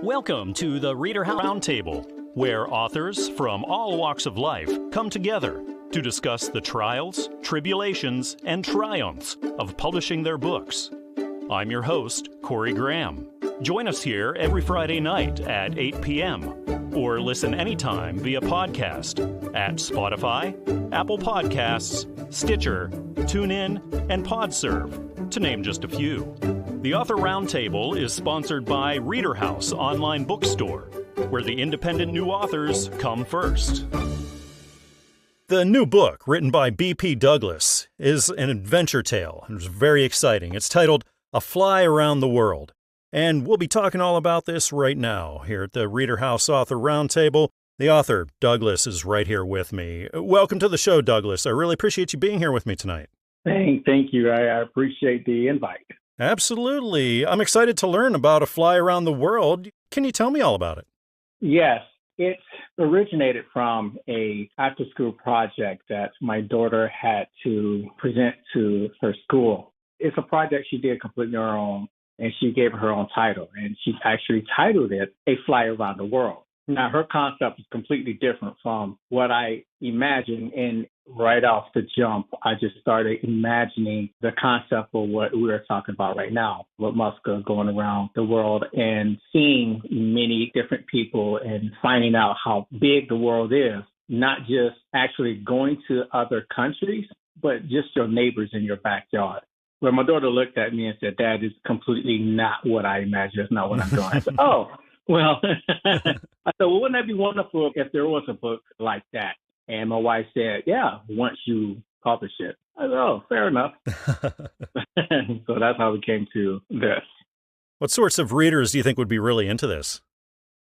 Welcome to the ReaderHouse Roundtable, where authors from all walks of life come together to discuss the trials, tribulations, and triumphs of publishing their books. I'm your host, Corey Graham. Join us here every Friday night at 8 p.m. or listen anytime via podcast at Spotify, Apple Podcasts, Stitcher, TuneIn, and PodServe, to name just a few. The Author Roundtable is sponsored by ReaderHouse Online Bookstore, where the independent new authors come first. The new book, written by B.P. Douglas, is an adventure tale, and it's very exciting. It's titled A Fly Around the World, and we'll be talking all about this right now here at the ReaderHouse Author Roundtable. The author, Douglas, is right here with me. Welcome to the show, Douglas. I really appreciate you being here with me tonight. Thank you. I appreciate the invite. Absolutely. I'm excited to learn about A Fly Around the World. Can you tell me all about it? Yes, it originated from a after-school project that my daughter had to present to her school. It's a project she did completely on her own, and she gave her own title, and she actually titled it A Fly Around the World. Now, her concept is completely different from what I imagined, and right off the jump, I just started imagining the concept of what we're talking about right now, with Muska going around the world and seeing many different people and finding out how big the world is, not just actually going to other countries, but just your neighbors in your backyard. Where my daughter looked at me and said, "Dad, it's completely not what I imagined. It's not what I'm doing." I said, "Oh, well," I said, "Well, wouldn't that be wonderful if there was a book like that?" And my wife said, "Yeah, once you publish it." I said, "Oh, fair enough." So that's how we came to this. What sorts of readers do you think would be really into this?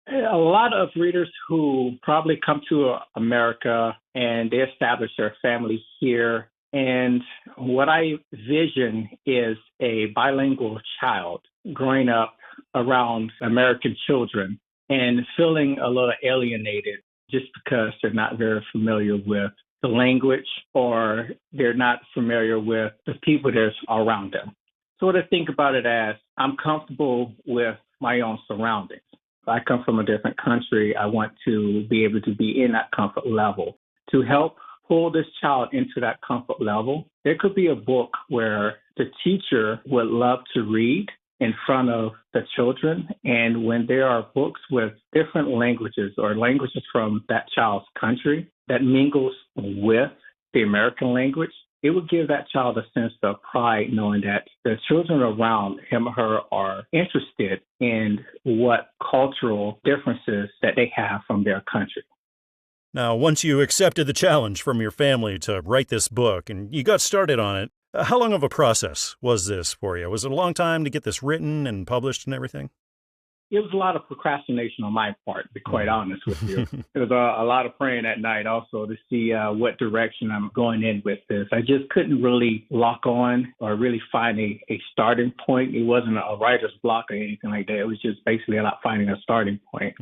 A lot of readers who probably come to America and they establish their family here. And what I vision is a bilingual child growing up around American children and feeling a little alienated just because they're not very familiar with the language or they're not familiar with the people that's around them. Sort of think about it as I'm comfortable with my own surroundings. I come from a different country. I want to be able to be in that comfort level. To help pull this child into that comfort level, there could be a book where the teacher would love to read in front of the children. And when there are books with different languages or languages from that child's country that mingles with the American language, it would give that child a sense of pride knowing that the children around him or her are interested in what cultural differences that they have from their country. Now, once you accepted the challenge from your family to write this book and you got started on it, how long of a process was this for you? Was it a long time to get this written and published and everything? It was a lot of procrastination on my part, to be quite honest with you. It was a lot of praying at night also to see what direction I'm going in with this. I just couldn't really lock on or really find a starting point. It wasn't a writer's block or anything like that. It was just basically about finding a starting point.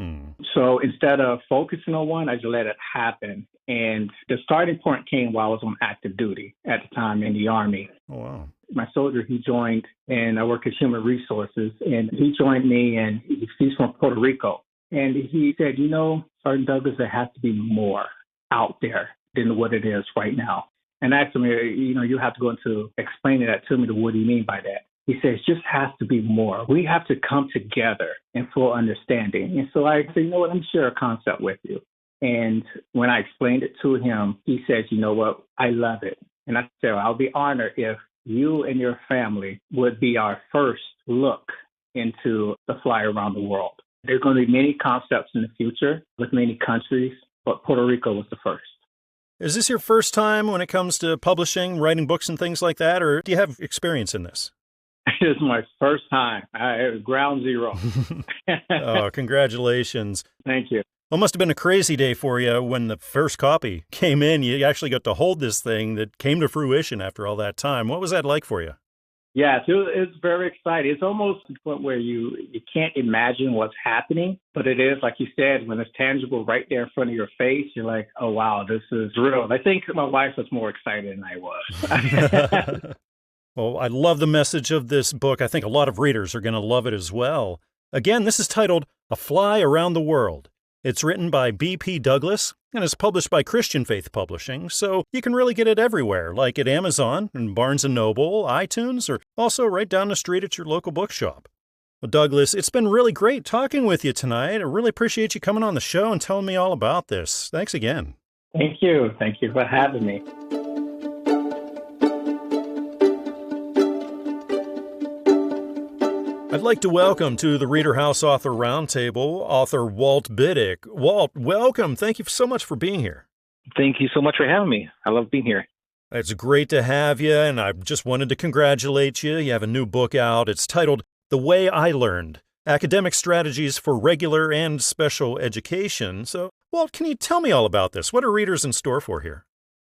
So instead of focusing on one, I just let it happen. And the starting point came while I was on active duty at the time in the Army. Oh, wow. My soldier, he joined, and I work as human resources, and he joined me, and he's from Puerto Rico. And he said, Sergeant Douglas, there has to be more out there than what it is right now. And I asked him, you have to go into explaining that to me. What do you mean by that? He says, just has to be more. We have to come together in full understanding. And so I said, let me share a concept with you. And when I explained it to him, he said, you know what, I love it. And I said, I'll be honored if you and your family would be our first look into the fly around the world. There are going to be many concepts in the future with many countries, but Puerto Rico was the first. Is this your first time when it comes to publishing, writing books and things like that, or do you have experience in this? It is my first time. It was ground zero. Oh, congratulations. Thank you. Well, it must have been a crazy day for you when the first copy came in. You actually got to hold this thing that came to fruition after all that time. What was that like for you? Yes, it's very exciting. It's almost to the point where you can't imagine what's happening, but it is, like you said, when it's tangible right there in front of your face, you're like, oh, wow, this is real. I think my wife was more excited than I was. Well, I love the message of this book. I think a lot of readers are going to love it as well. Again, this is titled A Fly Around the World. It's written by B.P. Douglas and is published by Christian Faith Publishing, so you can really get it everywhere, like at Amazon and Barnes & Noble, iTunes, or also right down the street at your local bookshop. Well, Douglas, it's been really great talking with you tonight. I really appreciate you coming on the show and telling me all about this. Thanks again. Thank you. Thank you for having me. I'd like to welcome to the ReaderHouse Author Roundtable author Walt Biddick. Walt, welcome. Thank you so much for being here. Thank you so much for having me. I love being here. It's great to have you, and I just wanted to congratulate you. You have a new book out. It's titled The Way I Learned, Academic Strategies for Regular and Special Education. So, Walt, can you tell me all about this? What are readers in store for here?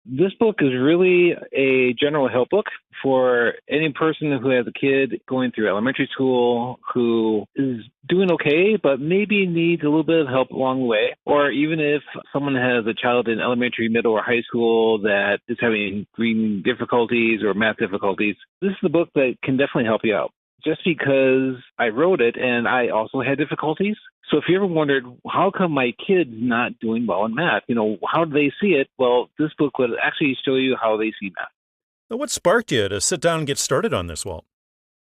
This book is really a general help book for any person who has a kid going through elementary school who is doing okay, but maybe needs a little bit of help along the way. Or even if someone has a child in elementary, middle, or high school that is having reading difficulties or math difficulties, this is the book that can definitely help you out. Just because I wrote it and I also had difficulties. So if you ever wondered, how come my kid's not doing well in math? How do they see it? Well, this book would actually show you how they see math. So what sparked you to sit down and get started on this, Walt?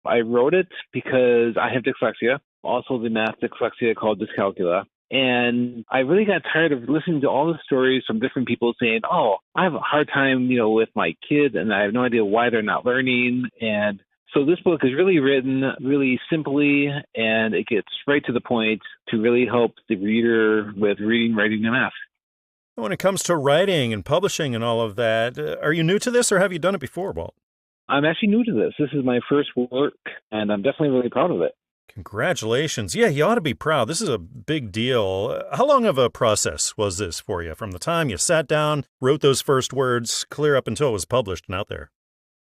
I wrote it because I have dyslexia, also the math dyslexia called dyscalculia. And I really got tired of listening to all the stories from different people saying, oh, I have a hard time, with my kids and I have no idea why they're not learning. And so this book is really written really simply, and it gets right to the point to really help the reader with reading, writing, and math. When it comes to writing and publishing and all of that, are you new to this or have you done it before, Walt? I'm actually new to this. This is my first work, and I'm definitely really proud of it. Congratulations. Yeah, you ought to be proud. This is a big deal. How long of a process was this for you? From the time you sat down, wrote those first words, clear up until it was published and out there?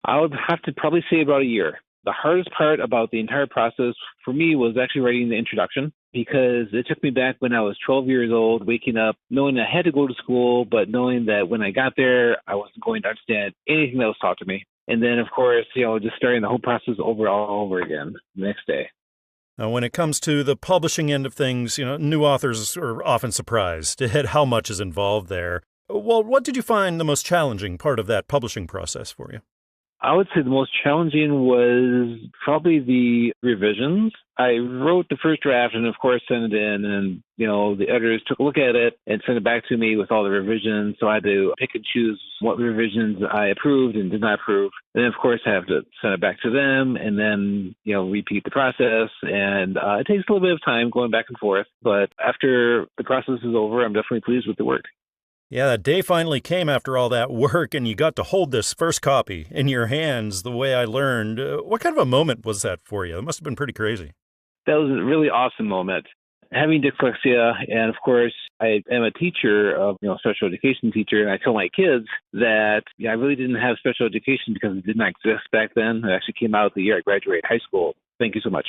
I would have to probably say about a year. The hardest part about the entire process for me was actually writing the introduction, because it took me back when I was 12 years old, waking up, knowing I had to go to school, but knowing that when I got there, I wasn't going to understand anything that was taught to me. And then, of course, just starting the whole process all over again the next day. Now, when it comes to the publishing end of things, new authors are often surprised at how much is involved there. Well, what did you find the most challenging part of that publishing process for you? I would say the most challenging was probably the revisions. I wrote the first draft and, of course, sent it in. And, the editors took a look at it and sent it back to me with all the revisions. So I had to pick and choose what revisions I approved and did not approve. And then, of course, I have to send it back to them and then, repeat the process. And it takes a little bit of time going back and forth. But after the process is over, I'm definitely pleased with the work. Yeah, that day finally came after all that work, and you got to hold this first copy in your hands the way I learned. What kind of a moment was that for you? It must have been pretty crazy. That was a really awesome moment. Having dyslexia, and of course, I am a teacher of, special education teacher, and I tell my kids that I really didn't have special education because it did not exist back then. It actually came out the year I graduated high school. Thank you so much.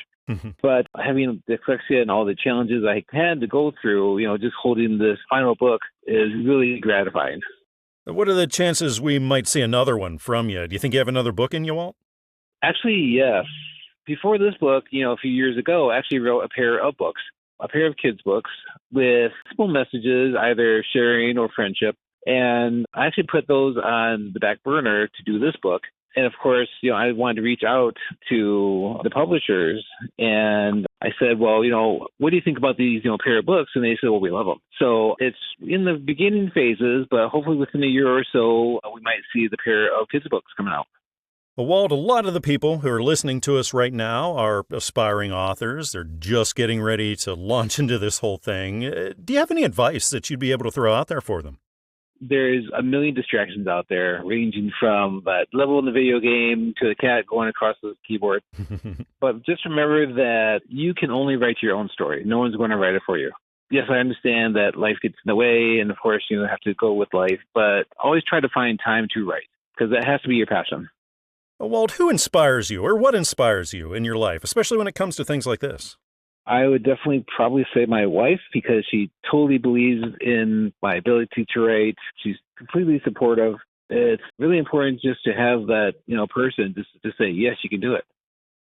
But having dyslexia and all the challenges I had to go through, just holding this final book is really gratifying. What are the chances we might see another one from you? Do you think you have another book in you, Walt? Actually, yes. Before this book, a few years ago, I actually wrote a pair of books, a pair of kids' books with simple messages, either sharing or friendship. And I actually put those on the back burner to do this book. And of course, I wanted to reach out to the publishers, and I said, well, what do you think about these, pair of books? And they said, well, we love them. So it's in the beginning phases, but hopefully within a year or so, we might see the pair of kids' books coming out. Well, Walt, a lot of the people who are listening to us right now are aspiring authors. They're just getting ready to launch into this whole thing. Do you have any advice that you'd be able to throw out there for them? There's a million distractions out there, ranging from that level in the video game to the cat going across the keyboard. But just remember that you can only write your own story. No one's going to write it for you. Yes, I understand that life gets in the way, and of course, you have to go with life, but always try to find time to write, because that has to be your passion. Well, Walt, who inspires you, or what inspires you in your life, especially when it comes to things like this? I would definitely probably say my wife, because she totally believes in my ability to write. She's completely supportive. It's really important just to have that, person just to say, yes, you can do it.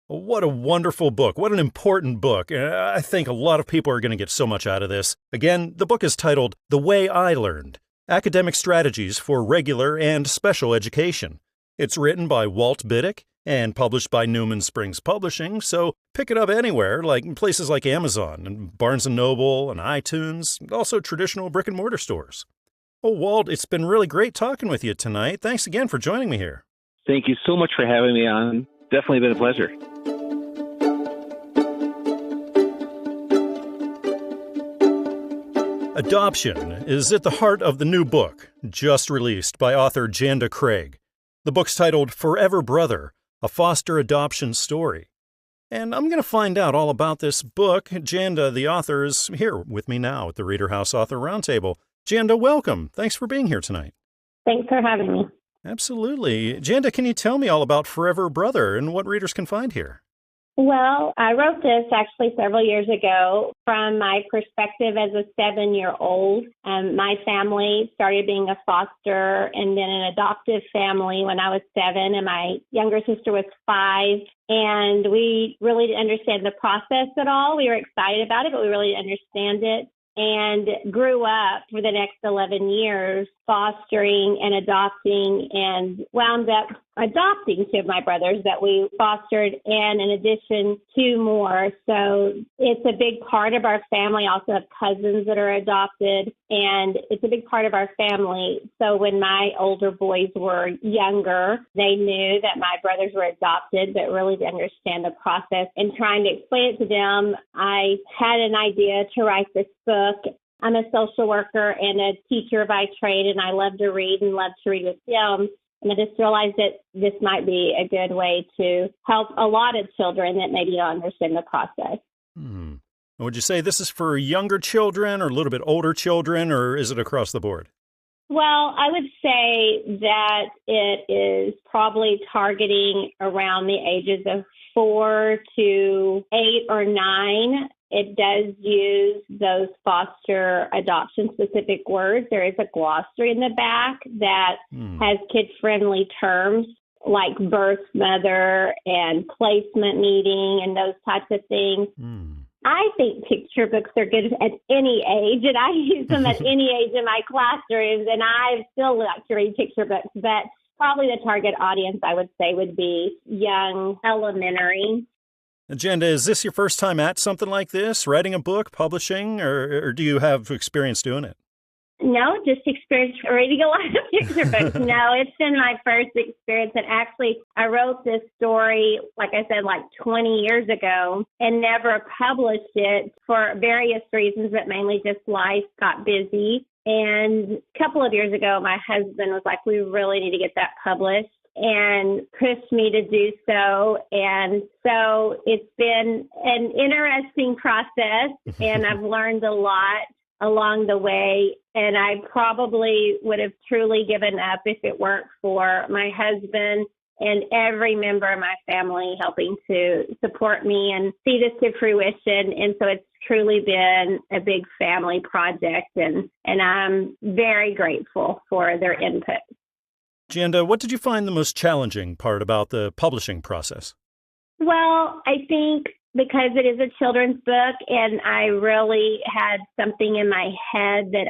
What a wonderful book. What an important book. I think a lot of people are going to get so much out of this. Again, the book is titled The Way I Learned: Academic Strategies for Regular and Special Education. It's written by Walt Biddick and published by Newman Springs Publishing, so pick it up anywhere, like places like Amazon and Barnes & Noble and iTunes, and also traditional brick-and-mortar stores. Oh, Walt, it's been really great talking with you tonight. Thanks again for joining me here. Thank you so much for having me on. Definitely been a pleasure. Adoption is at the heart of the new book, just released by author Janda Craig. The book's titled Forever Brother, A Foster Adoption Story. And I'm going to find out all about this book. Janda, the author, is here with me now at the ReaderHouse Author Roundtable. Janda, welcome. Thanks for being here tonight. Thanks for having me. Absolutely. Janda, can you tell me all about Forever Brother and what readers can find here? Well, I wrote this actually several years ago from my perspective as a 7-year-old. My family started being a foster and then an adoptive family when I was 7, and my younger sister was 5. And we really didn't understand the process at all. We were excited about it, but we really didn't understand it. And grew up for the next 11 years fostering and adopting, and wound up adopting 2 of my brothers that we fostered, and in addition 2 more. So it's a big part of our family. I also have cousins that are adopted, and it's a big part of our family. So when my older boys were younger, they knew that my brothers were adopted, but really didn't understand the process. And trying to explain it to them, I had an idea to write this book. I'm a social worker and a teacher by trade, and I love to read and love to read with them. And I just realized that this might be a good way to help a lot of children that maybe don't understand the process. Would you say this is for younger children or a little bit older children, or is it across the board? Well, I would say that it is probably targeting around the ages of 4 to 8 or 9. It does use those foster adoption specific words. There is a glossary in the back that has kid-friendly terms like birth mother and placement meeting and those types of things. I think picture books are good at any age, and I use them at any age in my classrooms, and I still like to read picture books, but probably the target audience, I would say, would be young elementary. Janda, is this your first time at something like this, writing a book, publishing, or do you have experience doing it? No, just experience reading a lot of picture books. No, it's been my first experience. And actually, I wrote this story, like I said, like 20 years ago and never published it for various reasons, but mainly just life got busy. And a couple of years ago, my husband was like, we really need to get that published, and pushed me to do so. And so it's been an interesting process, and I've learned a lot along the way. And I probably would have truly given up if it weren't for my husband and every member of my family helping to support me and see this to fruition. And so it's truly been a big family project, and I'm very grateful for their input. Janda, what did you find the most challenging part about the publishing process? Well, I think because it is a children's book, and I really had something in my head that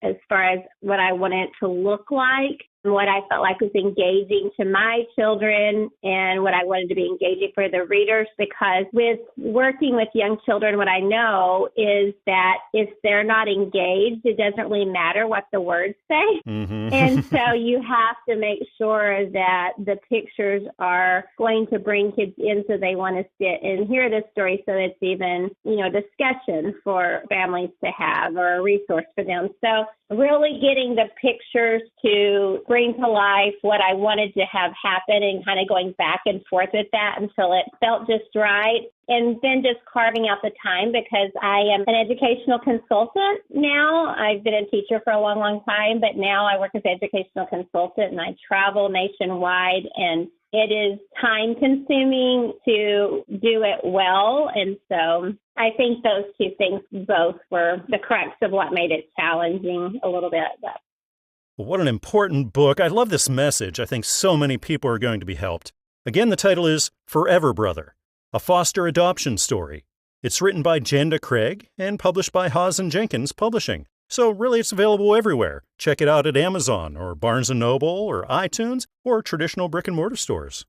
as far as what I wanted it to look like, what I felt like was engaging to my children and what I wanted to be engaging for the readers, because with working with young children, what I know is that if they're not engaged, it doesn't really matter what the words say. And so you have to make sure that the pictures are going to bring kids in so they want to sit and hear the story, so it's even, discussion for families to have or a resource for them. So really getting the pictures to bring to life what I wanted to have happen, and kind of going back and forth with that until it felt just right. And then just carving out the time, because I am an educational consultant now. I've been a teacher for a long, long time, but now I work as an educational consultant, and I travel nationwide, and it is time consuming to do it well. And so I think those two things both were the crux of what made it challenging a little bit. Well, what an important book. I love this message. I think so many people are going to be helped. Again, the title is Forever Brother, a foster adoption story. It's written by Janda Craig and published by Hawes & Jenkins Publishing. So really, it's available everywhere. Check it out at Amazon or Barnes & Noble or iTunes or traditional brick-and-mortar stores.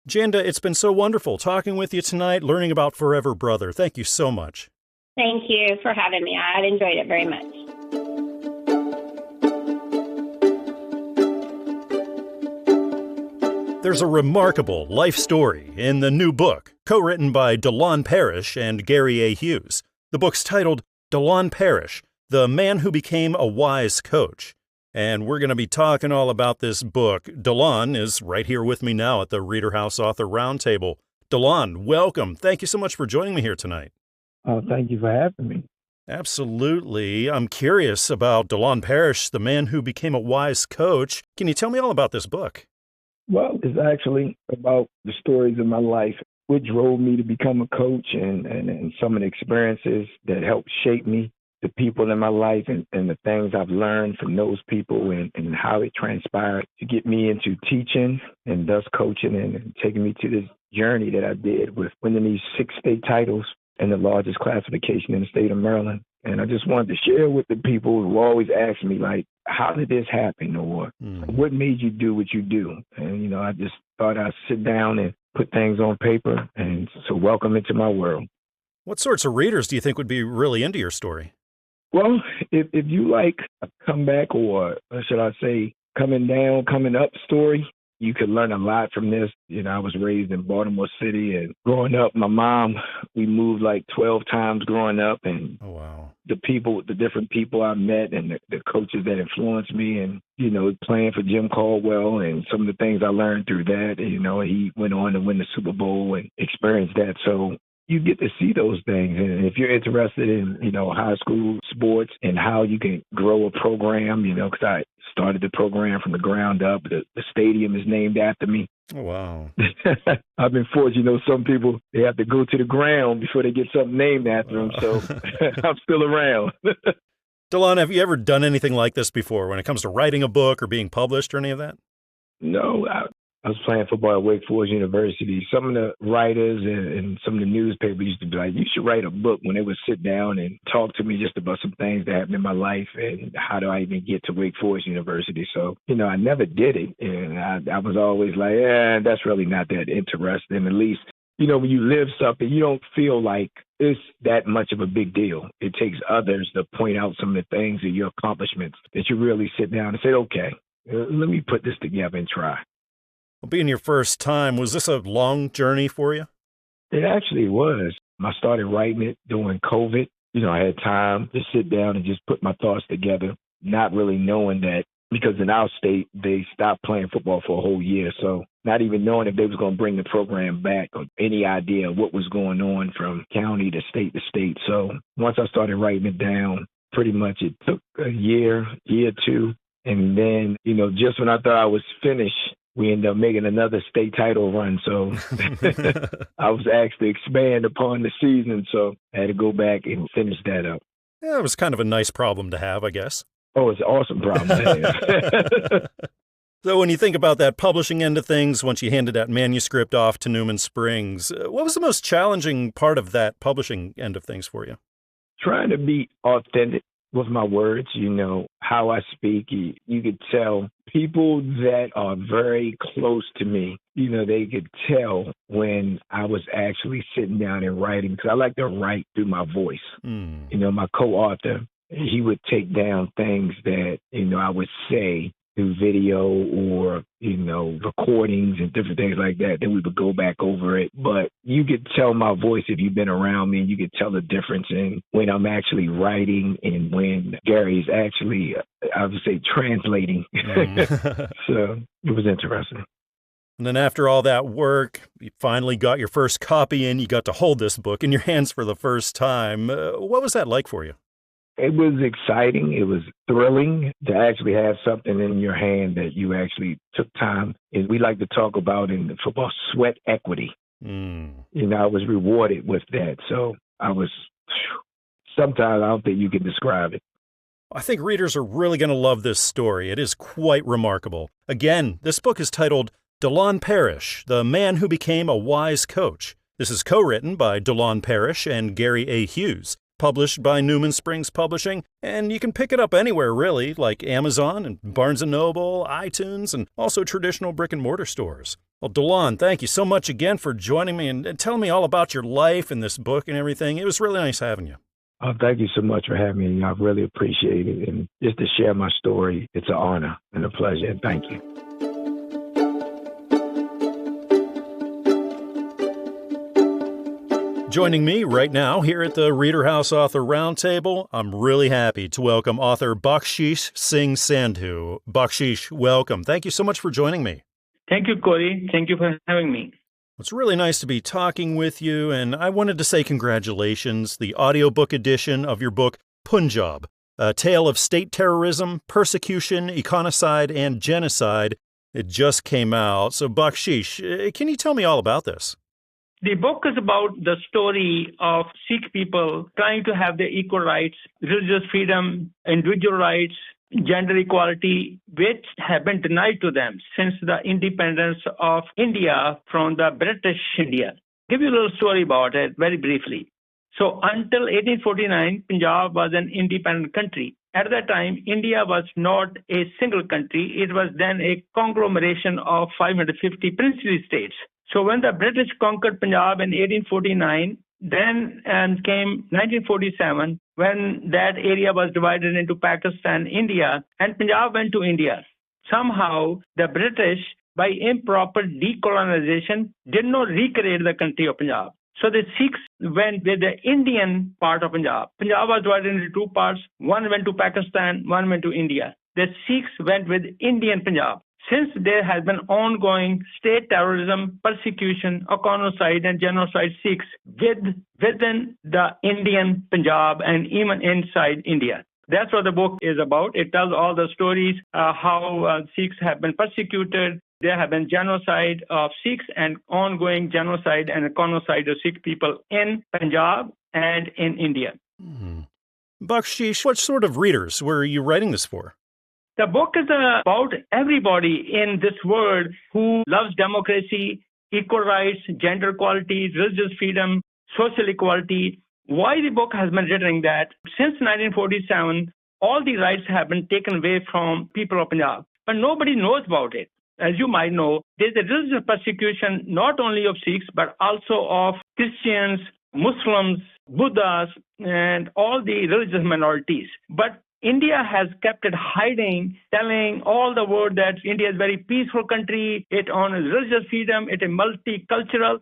Janda, it's been so wonderful talking with you tonight, learning about Forever Brother. Thank you so much. Thank you for having me. I've enjoyed it very much. There's a remarkable life story in the new book, co-written by DaLawn Parrish and Gary A. Hughes. The book's titled DaLawn Parrish, The Man Who Became a Wise Coach. And we're going to be talking all about this book. DaLawn is right here with me now at the ReaderHouse Author Roundtable. DaLawn, welcome. Thank you so much for joining me here tonight. Oh, thank you for having me. Absolutely. I'm curious about DaLawn Parrish, The Man Who Became a Wise Coach. Can you tell me all about this book? Well, it's actually about the stories of my life, what drove me to become a coach and some of the experiences that helped shape me, the people in my life and the things I've learned from those people and how it transpired to get me into teaching and thus coaching and taking me to this journey that I did with winning these 6 state titles and the largest classification in the state of Maryland. And I just wanted to share with the people who always ask me, like, how did this happen? Or what made you do what you do? And, I just thought I'd sit down and put things on paper. And so welcome into my world. What sorts of readers do you think would be really into your story? Well, if you like a comeback or should I say coming down, coming up story, you could learn a lot from this. I was raised in Baltimore City, and growing up, my mom, we moved like 12 times growing up. And oh, wow. The different people I met and the coaches that influenced me and, playing for Jim Caldwell and some of the things I learned through that. He went on to win the Super Bowl and experienced that. So you get to see those things. And if you're interested in, high school sports and how you can grow a program, because I started the program from the ground up. The stadium is named after me. Oh, wow. I've been fortunate. Some people, they have to go to the ground before they get something named after them. So I'm still around. DaLawn, have you ever done anything like this before when it comes to writing a book or being published or any of that? No, I was playing football at Wake Forest University. Some of the writers and some of the newspapers used to be like, you should write a book, when they would sit down and talk to me just about some things that happened in my life and how do I even get to Wake Forest University. So, I never did it. And I was always like, that's really not that interesting. At least, when you live something, you don't feel like it's that much of a big deal. It takes others to point out some of the things and your accomplishments that you really sit down and say, okay, let me put this together and try. Well, being your first time, was this a long journey for you? It actually was. I started writing it during COVID. I had time to sit down and just put my thoughts together, not really knowing that because in our state, they stopped playing football for a whole year. So not even knowing if they was going to bring the program back or any idea what was going on from county to state. So once I started writing it down, pretty much it took a year, two. And then, just when I thought I was finished, we ended up making another state title run. So I was asked to expand upon the season. So I had to go back and finish that up. Yeah, it was kind of a nice problem to have, I guess. Oh, it's an awesome problem to have. So when you think about that publishing end of things, once you handed that manuscript off to Newman Springs, what was the most challenging part of that publishing end of things for you? Trying to be authentic with my words, how I speak. You could tell people that are very close to me, they could tell when I was actually sitting down and writing, because I like to write through my voice. My co-author, he would take down things that, I would say through video or, recordings and different things like that. Then we would go back over it. But you could tell my voice if you've been around me, and you could tell the difference in when I'm actually writing and when Gary's actually, I would say, translating. So it was interesting. And then after all that work, you finally got your first copy in. You got to hold this book in your hands for the first time. What was that like for you? It was exciting. It was thrilling to actually have something in your hand that you actually took time. And we like to talk about in the football, sweat equity. I was rewarded with that. So sometimes I don't think you can describe it. I think readers are really going to love this story. It is quite remarkable. Again, this book is titled DaLawn Parrish, The Man Who Became a Wise Coach. This is co-written by DaLawn Parrish and Gary A. Hughes, published by Newman Springs Publishing, and you can pick it up anywhere, really, like Amazon and Barnes & Noble, iTunes, and also traditional brick-and-mortar stores. Well, DaLawn, thank you so much again for joining me and telling me all about your life and this book and everything. It was really nice having you. Oh, thank you so much for having me. I really appreciate it. And just to share my story, it's an honor and a pleasure. Thank you. Joining me right now here at the ReaderHouse Author Roundtable, I'm really happy to welcome author Bakhshish Singh Sandhu. Bakhshish, welcome. Thank you so much for joining me. Thank you, Corey. Thank you for having me. It's really nice to be talking with you, and I wanted to say congratulations. The audiobook edition of your book, Punjab, A Tale of State Terrorism, Persecution, Econicide, and Genocide, it just came out. So, Bakhshish, can you tell me all about this? The book is about the story of Sikh people trying to have their equal rights, religious freedom, individual rights, gender equality, which have been denied to them since the independence of India from the British India. Give you a little story about it very briefly. So until 1849, Punjab was an independent country. At that time, India was not a single country. It was then a conglomeration of 550 princely states. So when the British conquered Punjab in 1849, then came 1947, when that area was divided into Pakistan, India, and Punjab went to India. Somehow, the British, by improper decolonization, did not recreate the country of Punjab. So the Sikhs went with the Indian part of Punjab. Punjab was divided into two parts. One went to Pakistan, one went to India. The Sikhs went with Indian Punjab. Since there has been ongoing state terrorism, persecution, econicide, and genocide Sikhs within the Indian Punjab and even inside India. That's what the book is about. It tells all the stories, how Sikhs have been persecuted. There have been genocide of Sikhs and ongoing genocide and econicide of Sikh people in Punjab and in India. Bakhshish, what sort of readers were you writing this for? The book is about everybody in this world who loves democracy, equal rights, gender equality, religious freedom, social equality. Why the book has been written that since 1947, all the rights have been taken away from people of Punjab, but nobody knows about it. As you might know, there's a religious persecution not only of Sikhs, but also of Christians, Muslims, Buddhas, and all the religious minorities. But India has kept it hiding, telling all the world that India is a very peaceful country, it honors religious freedom, it is multicultural,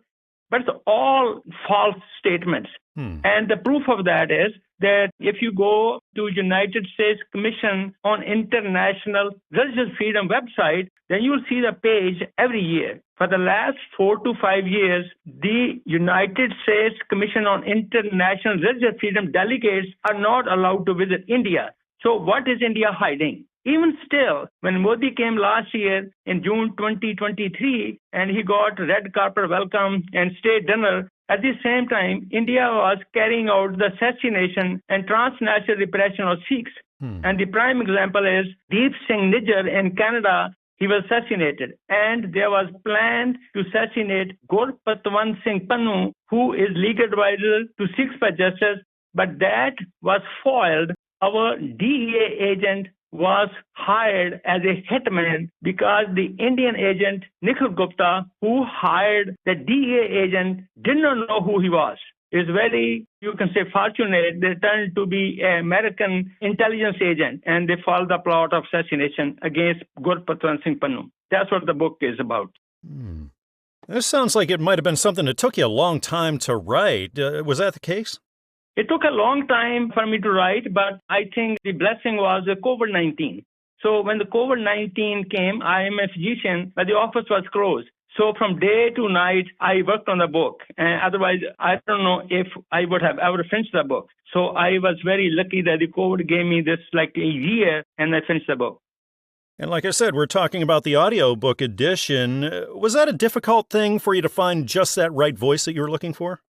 but it's all false statements. And the proof of that is that if you go to United States Commission on International Religious Freedom website, then you will see the page every year. For the last 4 to 5 years, the United States Commission on International Religious Freedom delegates are not allowed to visit India. So what is India hiding? Even still, when Modi came last year in June 2023 and he got red carpet welcome and state dinner, at the same time, India was carrying out the assassination and transnational repression of Sikhs. And the prime example is Deep Singh Nijjar in Canada. He was assassinated. And there was planned to assassinate Gurpatwant Singh Pannu, who is legal advisor to Sikhs for Justice. But that was foiled. Our DEA agent was hired as a hitman because the Indian agent, Nikhil Gupta, who hired the DEA agent, did not know who he was. It's very, you can say, fortunate. They turned to be an American intelligence agent, and they followed the plot of assassination against Gurpatwant Singh Pannu. That's what the book is about. This sounds like it might have been something that took you a long time to write. Was that the case? It took a long time for me to write, but I think the blessing was the COVID-19. So when the COVID-19 came, I am a physician, but the office was closed. So from day to night, I worked on the book. And otherwise, I don't know if I would have ever finished the book. So I was very lucky that the COVID gave me this like a year, and I finished the book. And like I said, we're talking about the audiobook edition. Was that a difficult thing for you to find just that right voice that you were looking for?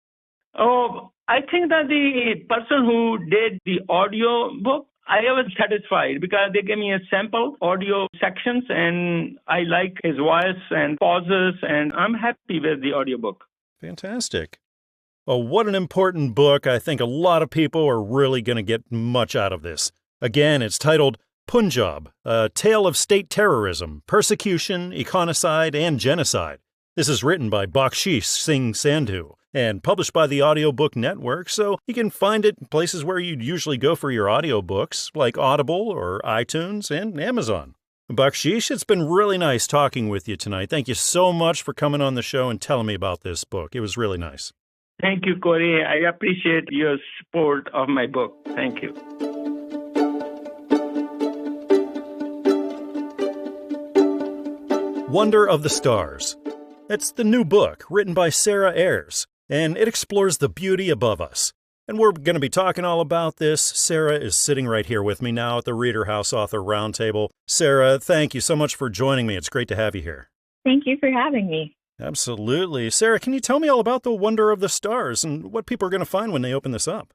Oh, I think that the person who did the audio book, I was satisfied because they gave me a sample audio sections and I like his voice and pauses and I'm happy with the audiobook. Fantastic. Well, what an important book. I think a lot of people are really going to get much out of this. Again, it's titled Punjab, A Tale of State Terrorism, Persecution, Econicide, and Genocide. This is written by Bakhshish Singh Sandhu and published by the Audiobook Network, so you can find it in places where you'd usually go for your audiobooks, like Audible or iTunes and Amazon. Bakhshish, it's been really nice talking with you tonight. Thank you so much for coming on the show and telling me about this book. It was really nice. Thank you, Corey. I appreciate your support of my book. Thank you. Wonder of the Stars. It's the new book written by Sarah Ayers, and it explores the beauty above us. And we're going to be talking all about this. Sarah is sitting right here with me now at the ReaderHouse Author Roundtable. Sarah, thank you so much for joining me. It's great to have you here. Thank you for having me. Absolutely. Sarah, can you tell me all about the Wonder of the Stars and what people are going to find when they open this up?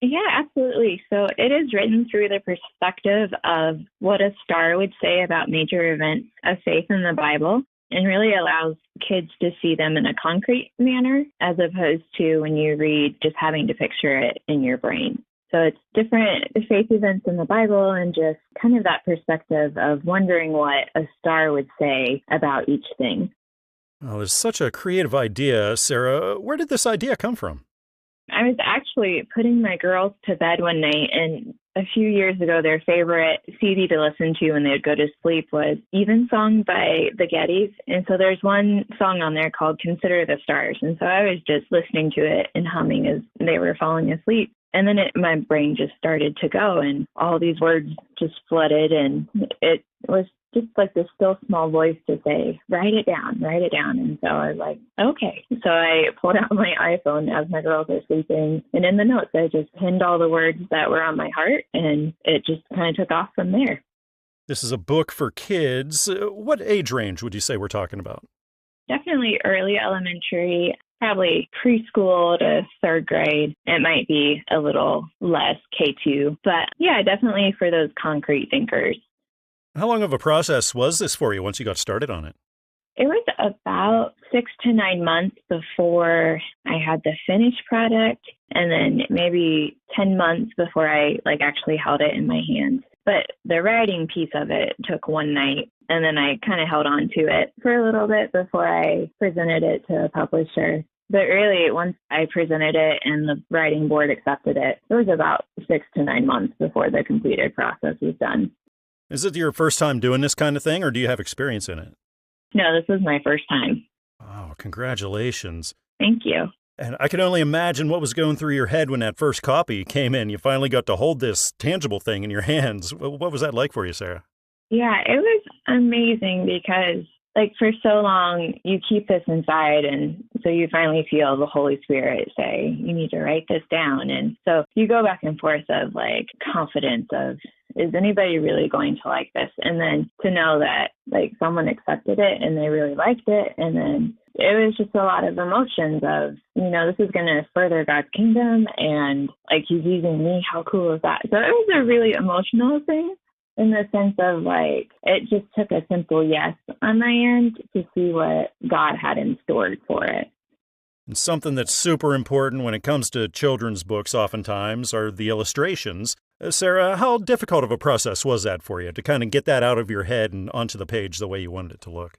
Yeah, absolutely. So it is written through the perspective of what a star would say about major events of faith in the Bible, and really allows kids to see them in a concrete manner, as opposed to when you read just having to picture it in your brain. So it's different faith events in the Bible and just kind of that perspective of wondering what a star would say about each thing. Oh, it's such a creative idea, Sarah. Where did this idea come from? I was actually putting my girls to bed one night, and a few years ago, their favorite CD to listen to when they would go to sleep was Evensong by the Gettys. And so there's one song on there called Consider the Stars. And so I was just listening to it and humming as they were falling asleep. And then my brain just started to go, and all these words just flooded, and it was just like this still small voice to say, write it down. And so I was like, okay. So I pulled out my iPhone as my girls are sleeping. And in the notes, I just pinned all the words that were on my heart, and it just kind of took off from there. This is a book for kids. What age range would you say we're talking about? Definitely early elementary, probably preschool to third grade. It might be a little less K2. But yeah, definitely for those concrete thinkers. How long of a process was this for you once you got started on it? It was about 6 to 9 months before I had the finished product, and then maybe 10 months before I actually held it in my hands. But the writing piece of it took one night, and then I kind of held on to it for a little bit before I presented it to a publisher. But really, once I presented it and the writing board accepted it, it was about 6 to 9 months before the completed process was done. Is it your first time doing this kind of thing, or do you have experience in it? No, this was my first time. Oh, congratulations. Thank you. And I can only imagine what was going through your head when that first copy came in. You finally got to hold this tangible thing in your hands. What was that like for you, Sarah? Yeah, it was amazing because for so long, you keep this inside, and so you finally feel the Holy Spirit say, you need to write this down. And so you go back and forth of confidence of, is anybody really going to like this? And then to know that someone accepted it and they really liked it. And then it was just a lot of emotions of, this is going to further God's kingdom, and he's using me. How cool is that? So it was a really emotional thing, in the sense of it just took a simple yes on my end to see what God had in store for it. And something that's super important when it comes to children's books oftentimes are the illustrations. Sarah, how difficult of a process was that for you to kind of get that out of your head and onto the page the way you wanted it to look?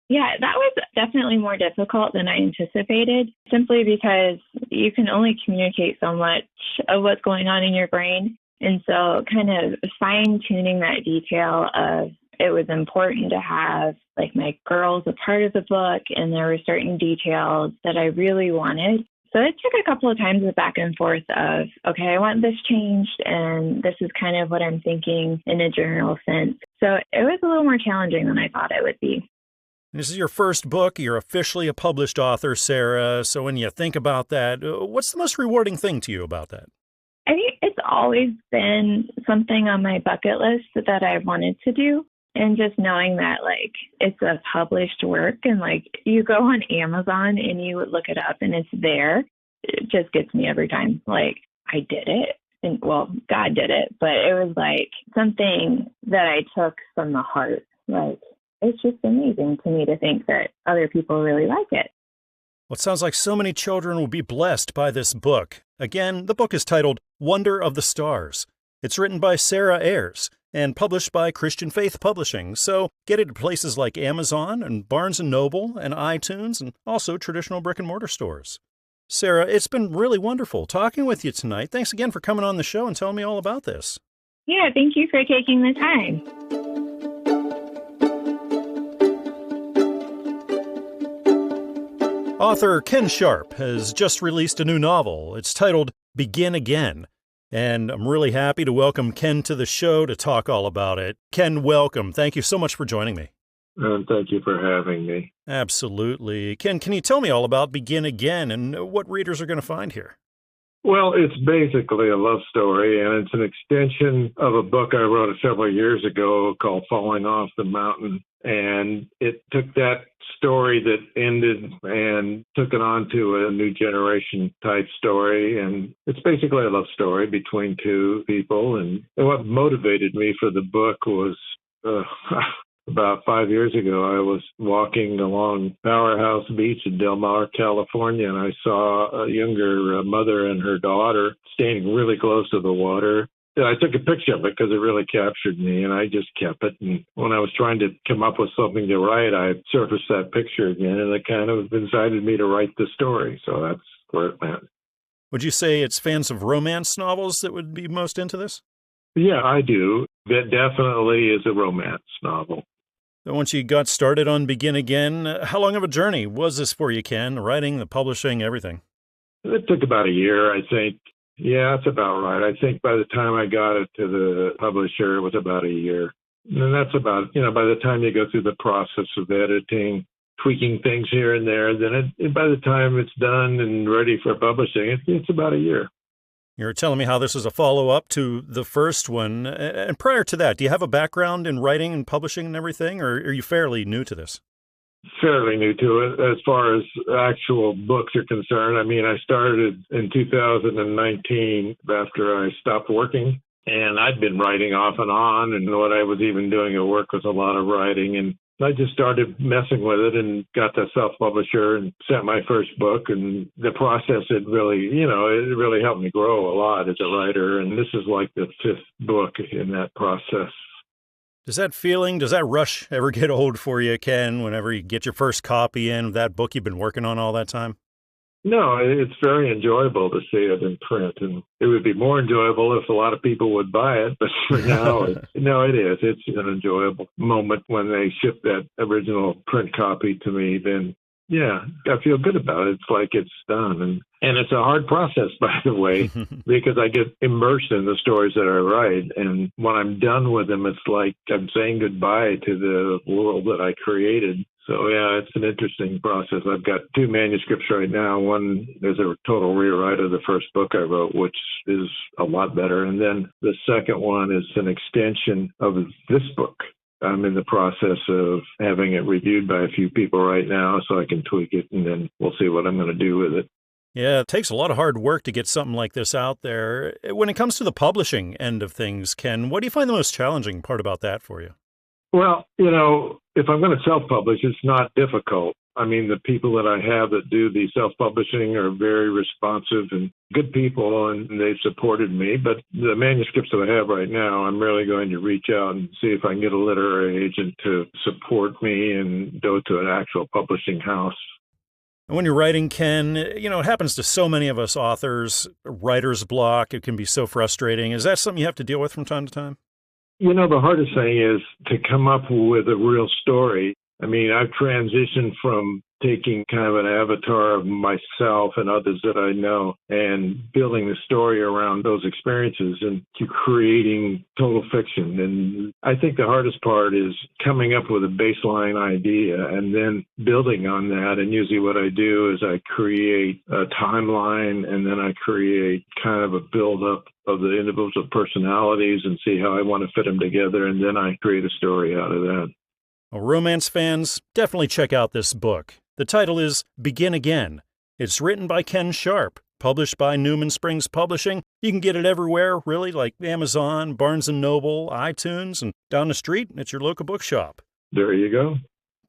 Yeah, that was definitely more difficult than I anticipated, simply because you can only communicate so much of what's going on in your brain. And so kind of fine-tuning that detail of, it was important to have my girls a part of the book, and there were certain details that I really wanted. So it took a couple of times of back and forth of, okay, I want this changed, and this is kind of what I'm thinking in a general sense. So it was a little more challenging than I thought it would be. This is your first book. You're officially a published author, Sarah. So when you think about that, what's the most rewarding thing to you about that? I think it's always been something on my bucket list that I've wanted to do. And just knowing that, it's a published work, and, you go on Amazon and you look it up and it's there, it just gets me every time. I did it. And, well, God did it. But it was, something that I took from the heart. It's just amazing to me to think that other people really like it. Well, it sounds like so many children will be blessed by this book. Again, the book is titled Wonder of the Stars. It's written by Sarah Ayers and published by Christian Faith Publishing, so get it at places like Amazon and Barnes & Noble and iTunes and also traditional brick-and-mortar stores. Sarah, it's been really wonderful talking with you tonight. Thanks again for coming on the show and telling me all about this. Yeah, thank you for taking the time. Author Kenn Sharpe has just released a new novel. It's titled Begin Again. And I'm really happy to welcome Kenn to the show to talk all about it. Kenn, welcome. Thank you so much for joining me. Thank you for having me. Absolutely. Kenn, can you tell me all about Begin Again and what readers are going to find here? Well, it's basically a love story, and it's an extension of a book I wrote several years ago called Falling Off the Mountain. And it took that story that ended and took it on to a new generation type story. And it's basically a love story between two people. And what motivated me for the book was about 5 years ago, I was walking along Powerhouse Beach in Del Mar, California, and I saw a younger mother and her daughter standing really close to the water. And I took a picture of it because it really captured me, and I just kept it. And when I was trying to come up with something to write, I surfaced that picture again, and it kind of incited me to write the story. So that's where it went. Would you say it's fans of romance novels that would be most into this? Yeah, I do. That definitely is a romance novel. Once you got started on Begin Again, how long of a journey was this for you, Kenn? The writing, the publishing, everything? It took about a year, I think. Yeah, that's about right. I think by the time I got it to the publisher, it was about a year. And that's about, by the time you go through the process of editing, tweaking things here and there, then by the time it's done and ready for publishing, it's about a year. You're telling me how this is a follow-up to the first one. And prior to that, do you have a background in writing and publishing and everything, or are you fairly new to this? Fairly new to it as far as actual books are concerned. I mean, I started in 2019 after I stopped working, and I'd been writing off and on, and what I was even doing at work was a lot of writing, and I just started messing with it and got the self-publisher and sent my first book. And the process, it really helped me grow a lot as a writer. And this is like the fifth book in that process. Does that rush ever get old for you, Kenn, whenever you get your first copy in of that book you've been working on all that time? No, it's very enjoyable to see it in print, and it would be more enjoyable if a lot of people would buy it. But for now, it is. It's an enjoyable moment when they ship that original print copy to me. Then, yeah, I feel good about it. It's like it's done, and it's a hard process, by the way, because I get immersed in the stories that I write, and when I'm done with them, it's like I'm saying goodbye to the world that I created. So, yeah, it's an interesting process. I've got two manuscripts right now. One is a total rewrite of the first book I wrote, which is a lot better. And then the second one is an extension of this book. I'm in the process of having it reviewed by a few people right now so I can tweak it, and then we'll see what I'm going to do with it. Yeah, it takes a lot of hard work to get something like this out there. When it comes to the publishing end of things, Kenn, what do you find the most challenging part about that for you? Well, if I'm going to self-publish, it's not difficult. I mean, the people that I have that do the self-publishing are very responsive and good people, and they've supported me. But the manuscripts that I have right now, I'm really going to reach out and see if I can get a literary agent to support me and go to an actual publishing house. And when you're writing, Kenn, it happens to so many of us authors, writer's block. It can be so frustrating. Is that something you have to deal with from time to time? The hardest thing is to come up with a real story. I mean, I've transitioned from taking kind of an avatar of myself and others that I know and building the story around those experiences and to creating total fiction. And I think the hardest part is coming up with a baseline idea and then building on that. And usually what I do is I create a timeline, and then I create kind of a build-up of the individual personalities and see how I want to fit them together. And then I create a story out of that. Well, romance fans, definitely check out this book. The title is Begin Again. It's written by Kenn Sharpe, published by Newman Springs Publishing. You can get it everywhere, really, like Amazon, Barnes & Noble, iTunes, and down the street at your local bookshop. There you go.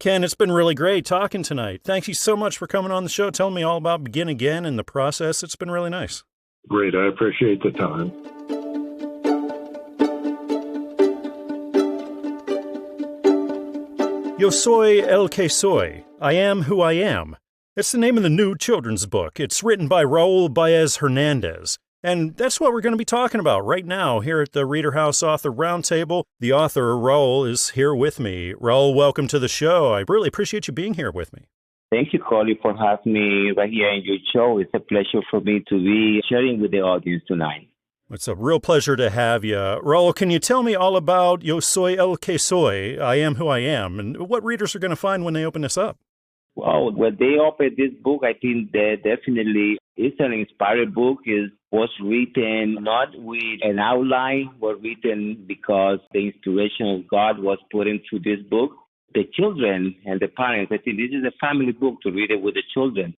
Kenn, it's been really great talking tonight. Thank you so much for coming on the show, telling me all about Begin Again and the process. It's been really nice. Great. I appreciate the time. Yo soy el que soy. I am who I am. It's the name of the new children's book. It's written by Raúl Báez Hernández. And that's what we're going to be talking about right now here at the ReaderHouse Author Roundtable. The author, Raúl, is here with me. Raúl, welcome to the show. I really appreciate you being here with me. Thank you, Corey, for having me right here in your show. It's a pleasure for me to be sharing with the audience tonight. It's a real pleasure to have you. Raúl, can you tell me all about Yo soy el que soy, I am who I am, and what readers are going to find when they open this up? Well, when they open this book, I think that definitely it's an inspired book. It was written not with an outline, but written because the inspiration of God was put into this book. The children and the parents, I think this is a family book to read it with the children.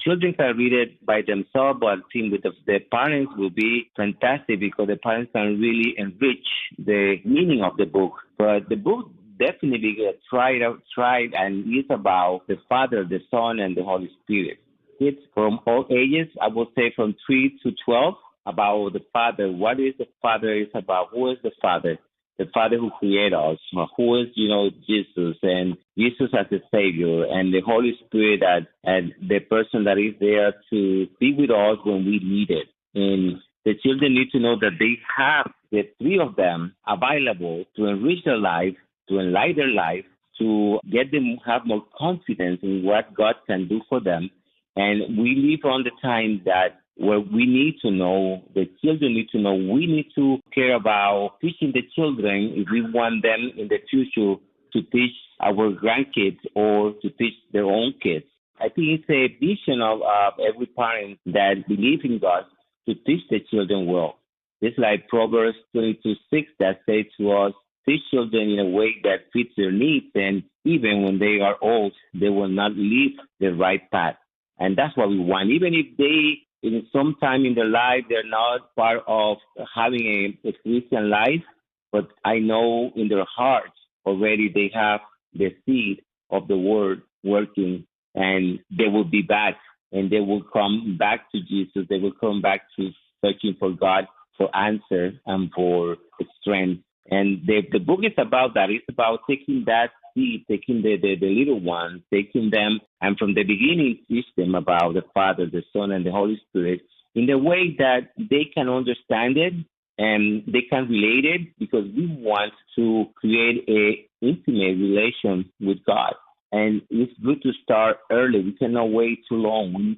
Children can read it by themselves, but I think with the parents will be fantastic because the parents can really enrich the meaning of the book. But the book definitely tried and is about the Father, the Son, and the Holy Spirit. It's from all ages, I would say from 3 to 12, about the Father. What is the Father is about? Who is the Father? The Father who created us, who is, Jesus, and Jesus as the Savior, and the Holy Spirit as the person that is there to be with us when we need it. And the children need to know that they have the three of them available to enrich their life, to enlighten their life, to get them have more confidence in what God can do for them. And we live on the time that where we need to know, the children need to know, we need to care about teaching the children if we want them in the future to teach our grandkids or to teach their own kids. I think it's a vision of every parent that believes in God to teach the children well. It's like Proverbs 22:6 that says to us, teach children in a way that fits their needs, and even when they are old, they will not leave the right path. And that's what we want. Even if they, in some time in their life, they're not part of having a Christian life, but I know in their hearts already they have the seed of the word working, and they will be back, and they will come back to Jesus. They will come back to searching for God for answer and for strength. And the book is about that. It's about taking that seed, taking the little ones, taking them, and from the beginning teach them about the Father, the Son, and the Holy Spirit in the way that they can understand it and they can relate it, because we want to create a intimate relation with God. And it's good to start early. We cannot wait too long. We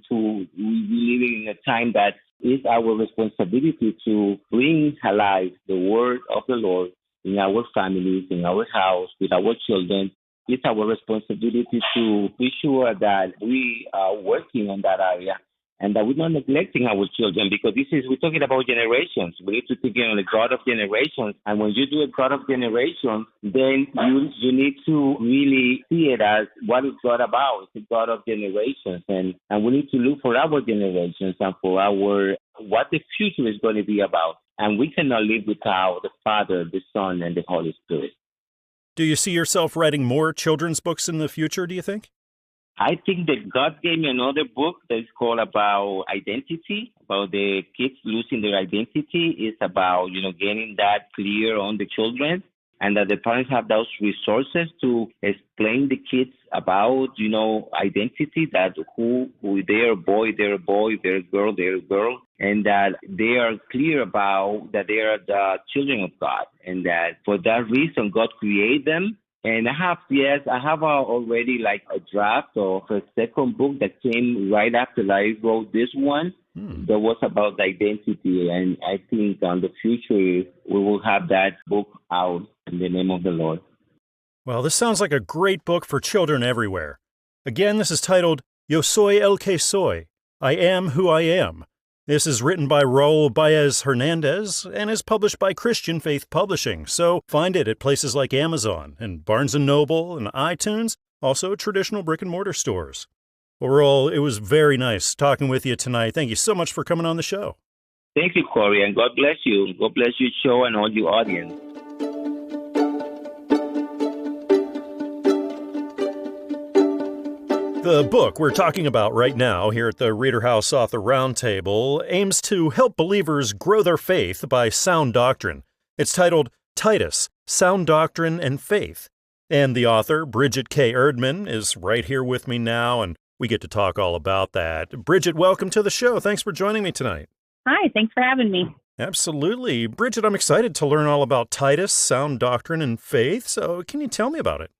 live in a time that it's our responsibility to bring alive the word of the Lord in our families, in our house, with our children. It's our responsibility to be sure that we are working on that area and that we're not neglecting our children, because we're talking about generations. We need to think on the God of generations. And when you do a God of generations, then you need to really see it as what is God about. It's a God of generations. And we need to look for our generations and for what the future is going to be about. And we cannot live without the Father, the Son, and the Holy Spirit. Do you see yourself writing more children's books in the future, do you think? I think that God gave me another book that is called about identity, about the kids losing their identity. It's about, getting that clear on the children, and that the parents have those resources to explain the kids about, identity, that who they're a boy, they're a boy, they're a girl, they're a girl, and that they are clear about that they are the children of God, and that for that reason God created them. And I have already like a draft of a second book that came right after I wrote this one. That was about identity, and I think in the future we will have that book out in the name of the Lord. Well, this sounds like a great book for children everywhere. Again, this is titled Yo soy el que soy, I am who I am. This is written by Raúl Báez Hernández and is published by Christian Faith Publishing, so find it at places like Amazon and Barnes & Noble and iTunes, also traditional brick-and-mortar stores. Well, Raúl, it was very nice talking with you tonight. Thank you so much for coming on the show. Thank you, Corey, and God bless you. God bless your show and all your audience. The book we're talking about right now here at the ReaderHouse Author Roundtable aims to help believers grow their faith by sound doctrine. It's titled Titus, Sound Doctrine and Faith. And the author, Bridget K. Erdman, is right here with me now, and we get to talk all about that. Bridget, welcome to the show. Thanks for joining me tonight. Hi, thanks for having me. Absolutely. Bridget, I'm excited to learn all about Titus, Sound Doctrine and Faith. So can you tell me about it?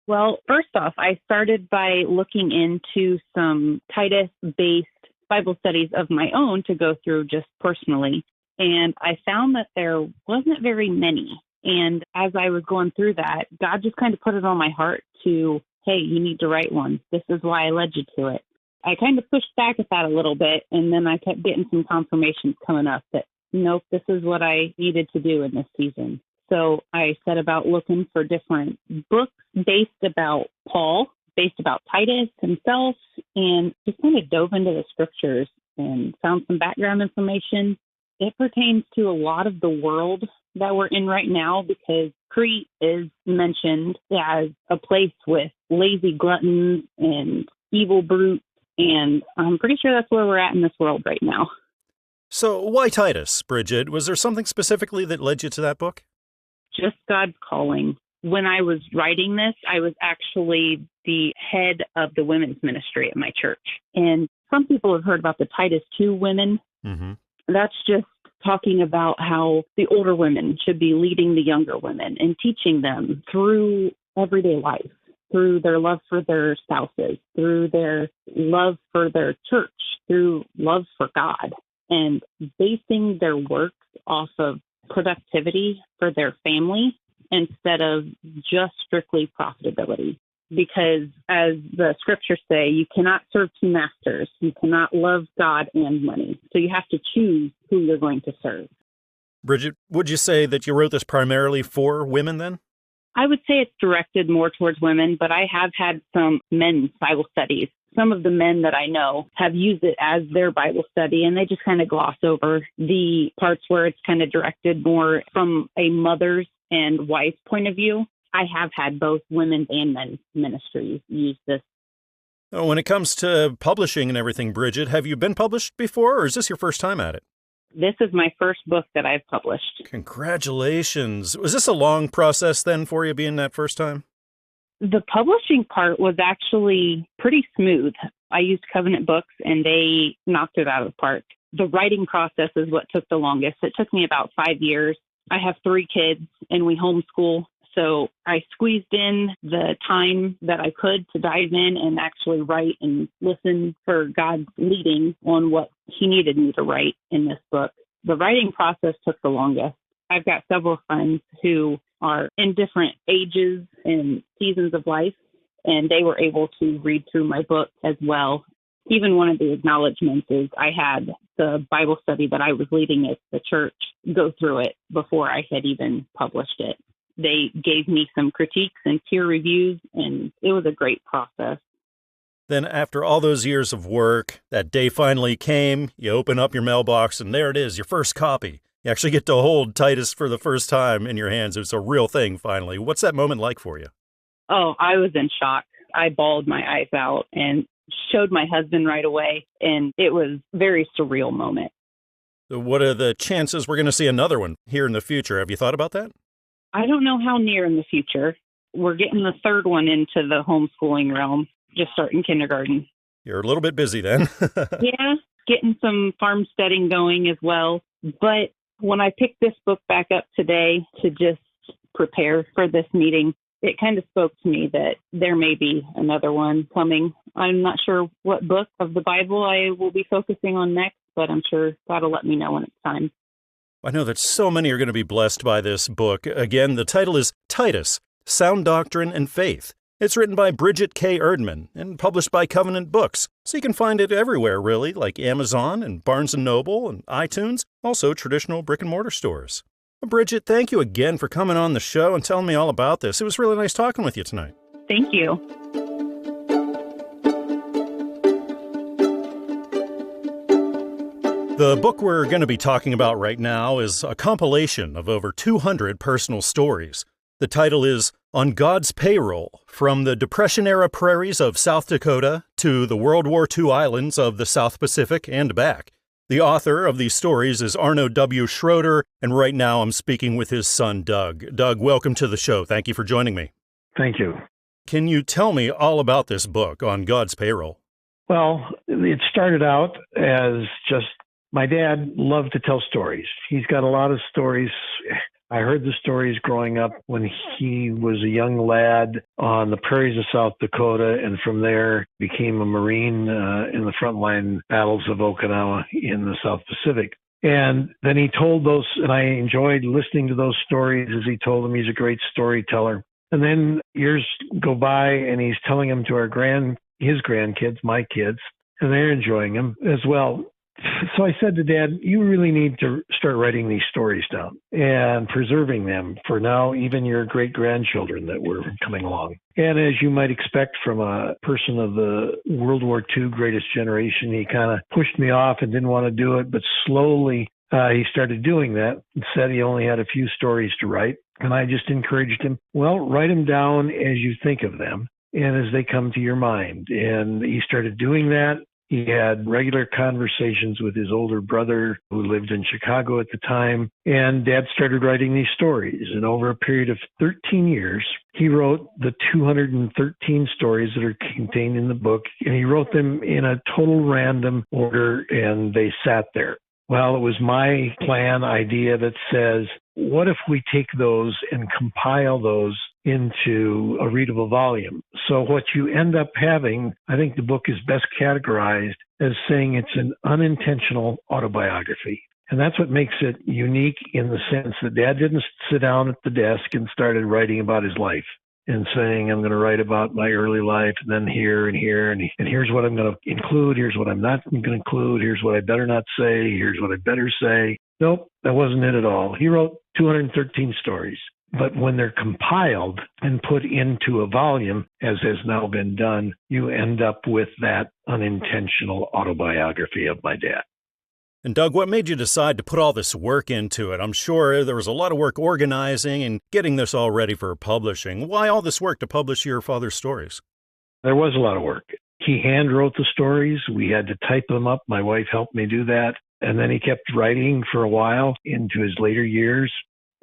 Well, first off, I started by looking into some Titus-based Bible studies of my own to go through just personally. And I found that there wasn't very many. And as I was going through that, God just kind of put it on my heart to, hey, you need to write one. This is why I led you to it. I kind of pushed back at that a little bit, and then I kept getting some confirmations coming up that, nope, this is what I needed to do in this season. So I set about looking for different books based about Paul, based about Titus himself, and just kind of dove into the scriptures and found some background information. It pertains to a lot of the world that we're in right now because Crete is mentioned as a place with lazy gluttons and evil brutes, and I'm pretty sure that's where we're at in this world right now. So why Titus, Bridget? Was there something specifically that led you to that book? Just God's calling. When I was writing this, I was actually the head of the women's ministry at my church. And some people have heard about the Titus 2 women. Mm-hmm. That's just talking about how the older women should be leading the younger women and teaching them through everyday life, through their love for their spouses, through their love for their church, through love for God, and basing their work off of productivity for their family instead of just strictly profitability. Because as the scriptures say, you cannot serve two masters. You cannot love God and money. So you have to choose who you're going to serve. Bridget, would you say that you wrote this primarily for women then? I would say it's directed more towards women, but I have had some men's Bible studies. Some of the men that I know have used it as their Bible study, and they just kind of gloss over the parts where it's kind of directed more from a mother's and wife's point of view. I have had both women's and men's ministries use this. When it comes to publishing and everything, Bridget, have you been published before, or is this your first time at it? This is my first book that I've published. Congratulations. Was this a long process then for you being that first time? The publishing part was actually pretty smooth. I used Covenant Books, and they knocked it out of the park. The writing process is what took the longest. It took me about 5 years. I have 3 kids, and we homeschool. So I squeezed in the time that I could to dive in and actually write and listen for God's leading on what he needed me to write in this book. The writing process took the longest. I've got several friends who are in different ages and seasons of life, and they were able to read through my book as well. Even one of the acknowledgments is I had the Bible study that I was leading at the church go through it before I had even published it. They gave me some critiques and peer reviews, and it was a great process. Then after all those years of work, that day finally came, you open up your mailbox, and there it is, your first copy. You actually get to hold Titus for the first time in your hands. It's a real thing, finally. What's that moment like for you? Oh, I was in shock. I bawled my eyes out and showed my husband right away, and it was a very surreal moment. So what are the chances we're going to see another one here in the future? Have you thought about that? I don't know how near in the future. We're getting the third one into the homeschooling realm, just starting kindergarten. You're a little bit busy then. Yeah, getting some farmsteading going as well. But when I picked this book back up today to just prepare for this meeting, it kind of spoke to me that there may be another one coming. I'm not sure what book of the Bible I will be focusing on next, but I'm sure God will let me know when it's time. I know that so many are going to be blessed by this book. Again, the title is Titus, Sound Doctrine and Faith. It's written by Bridget K. Erdman and published by Covenant Books. So you can find it everywhere, really, like Amazon and Barnes & Noble and iTunes, also traditional brick-and-mortar stores. Bridget, thank you again for coming on the show and telling me all about this. It was really nice talking with you tonight. Thank you. The book we're going to be talking about right now is a compilation of over 200 personal stories. The title is On God's Payroll, From the Depression-Era Prairies of South Dakota to the World War II Islands of the South Pacific and back. The author of these stories is Arno W. Schroeder, and right now I'm speaking with his son, Doug. Doug, welcome to the show. Thank you for joining me. Thank you. Can you tell me all about this book, On God's Payroll? Well, it started out as just my dad loved to tell stories. He's got a lot of stories. I heard the stories growing up when he was a young lad on the prairies of South Dakota, and from there became a Marine in the frontline battles of Okinawa in the South Pacific. And then he told those, and I enjoyed listening to those stories as he told them. He's a great storyteller. And then years go by, and he's telling them to his grandkids, my kids, and they're enjoying them as well. So I said to Dad, you really need to start writing these stories down and preserving them for now, even your great-grandchildren that were coming along. And as you might expect from a person of the World War II greatest generation, he kind of pushed me off and didn't want to do it, but slowly he started doing that and said he only had a few stories to write. And I just encouraged him, well, write them down as you think of them and as they come to your mind. And he started doing that. He had regular conversations with his older brother who lived in Chicago at the time, and Dad started writing these stories. And over a period of 13 years, he wrote the 213 stories that are contained in the book, and he wrote them in a total random order, and they sat there. Well, it was my idea that says, what if we take those and compile those into a readable volume? So what you end up having, I think the book is best categorized as saying it's an unintentional autobiography. And that's what makes it unique in the sense that Dad didn't sit down at the desk and started writing about his life and saying, I'm going to write about my early life and then here and here, and here's what I'm going to include, here's what I'm not going to include, here's what I better not say, here's what I better say. Nope, that wasn't it at all. He wrote 213 stories. But when they're compiled and put into a volume, as has now been done, you end up with that unintentional autobiography of my dad. And Doug, what made you decide to put all this work into it? I'm sure there was a lot of work organizing and getting this all ready for publishing. Why all this work to publish your father's stories? There was a lot of work. He hand wrote the stories. We had to type them up. My wife helped me do that. And then he kept writing for a while into his later years.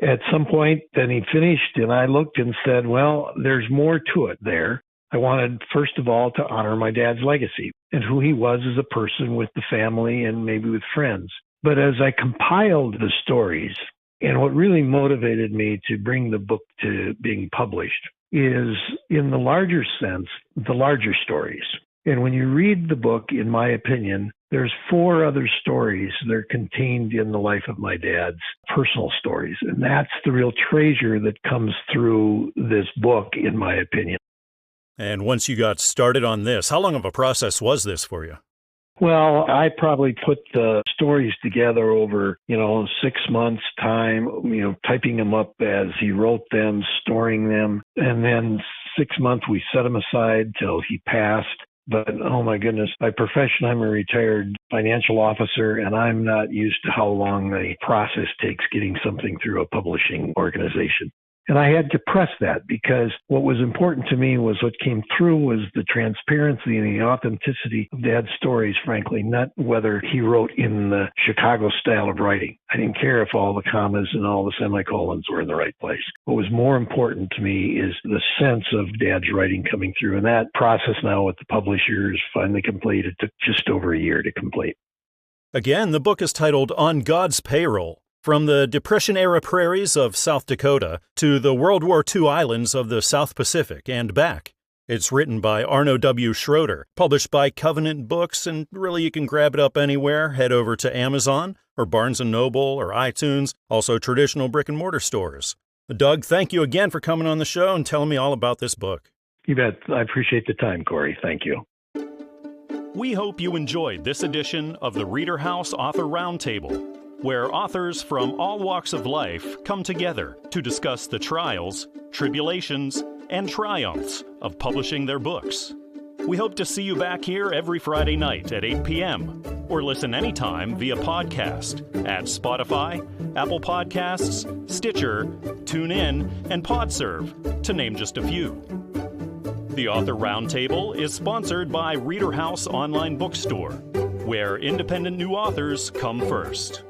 At some point, then he finished, and I looked and said, well, there's more to it there. I wanted, first of all, to honor my dad's legacy and who he was as a person with the family and maybe with friends. But as I compiled the stories, and what really motivated me to bring the book to being published is, in the larger sense, the larger stories. And when you read the book, in my opinion, there's 4 other stories that are contained in the life of my dad's personal stories. And that's the real treasure that comes through this book, in my opinion. And once you got started on this, how long of a process was this for you? Well, I probably put the stories together over, 6 months' time, typing them up as he wrote them, storing them. And then 6 months, we set them aside till he passed. But, oh my goodness, by profession, I'm a retired financial officer, and I'm not used to how long the process takes getting something through a publishing organization. And I had to press that because what was important to me was what came through was the transparency and the authenticity of Dad's stories, frankly, not whether he wrote in the Chicago style of writing. I didn't care if all the commas and all the semicolons were in the right place. What was more important to me is the sense of Dad's writing coming through. And that process now with the publisher is finally complete. It took just over a year to complete. Again, the book is titled On God's Payroll. From the Depression-Era Prairies of South Dakota to the World War II Islands of the South Pacific and back. It's written by Arno W. Schroeder, published by Covenant Books, and really you can grab it up anywhere. Head over to Amazon or Barnes & Noble or iTunes, also traditional brick-and-mortar stores. Doug, thank you again for coming on the show and telling me all about this book. You bet. I appreciate the time, Corey. Thank you. We hope you enjoyed this edition of the ReaderHouse Author Roundtable, where authors from all walks of life come together to discuss the trials, tribulations, and triumphs of publishing their books. We hope to see you back here every Friday night at 8 p.m. or listen anytime via podcast at Spotify, Apple Podcasts, Stitcher, TuneIn, and PodServe, to name just a few. The Author Roundtable is sponsored by ReaderHouse Online Bookstore, where independent new authors come first.